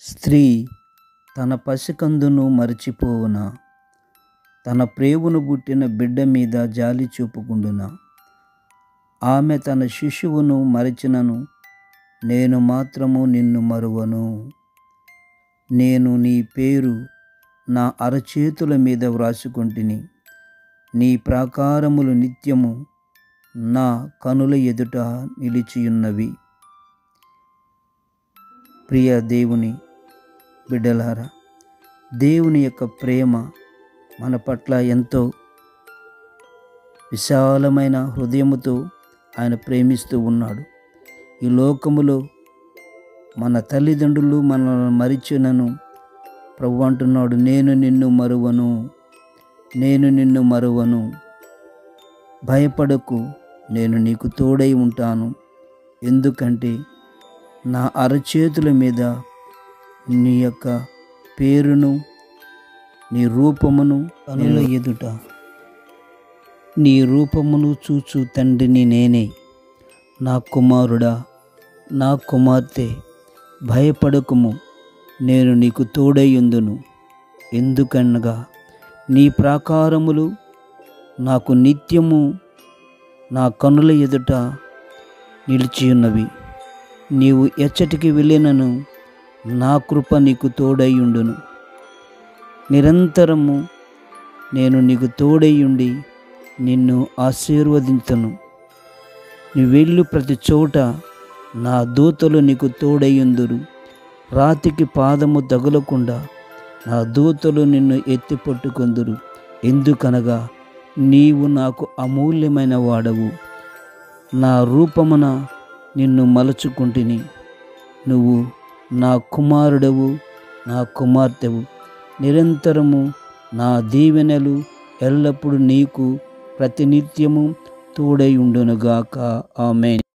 స్త్రీ తన పసికందును మరచిపోవునా? తన ప్రేవును పుట్టిన బిడ్డ మీద జాలి చూపుకుండునా? ఆమె తన శిశువును మరచినను నేను మాత్రము నిన్ను మరువను. నేను నీ పేరు నా అరచేతుల మీద వ్రాసుకొంటిని. నీ ప్రాకారములు నిత్యము నా కనుల ఎదుట నిలిచియున్నవి. ప్రియ దేవుని బిడ్డలారా, దేవుని యొక్క ప్రేమ మన పట్ల ఎంతో విశాలమైన హృదయముతో ఆయన ప్రేమిస్తూ ఉన్నాడు. ఈ లోకములో మన తల్లిదండ్రులు మనల్ని మరిచినను ప్రభు అంటున్నాడు, నేను నిన్ను మరువను, నేను నిన్ను మరువను. భయపడకు, నేను నీకు తోడై ఉంటాను. ఎందుకంటే నా అరచేతుల మీద నీ యొక్క పేరును, నీ రూపమును కనుల ఎదుట నీ రూపమును చూచు తండ్రిని నేనే. నా కుమారుడా, నా కుమార్తె, భయపడకుము, నేను నీకు తోడైయుందును. ఎందుకనగా నీ ప్రాకారములు నాకు నిత్యము నా కనుల ఎదుట నిలిచియున్నవి. నీవు ఎచ్చటికి వెళ్ళినను నా కృప నీకు తోడైయుండును. నిరంతరము నేను నీకు తోడైయుండి నిన్ను ఆశీర్వదించును. నీవు వెళ్ళు ప్రతి చోట నా దూతలు నీకు తోడైయుందురు. రాతికి పాదము తగులకుండా నా దూతలు నిన్ను ఎత్తి పట్టుకొందురు. ఎందుకనగా నీవు నాకు అమూల్యమైన వాడవు. నా రూపమున నిన్ను మలచుకుంటుని. నువ్వు నా కుమారుడవు, నా కుమార్తెవు. నిరంతరము నా దీవెనలు ఎల్లప్పుడూ నీకు ప్రతినిత్యము తోడై ఉండునుగాక. ఆమేన్.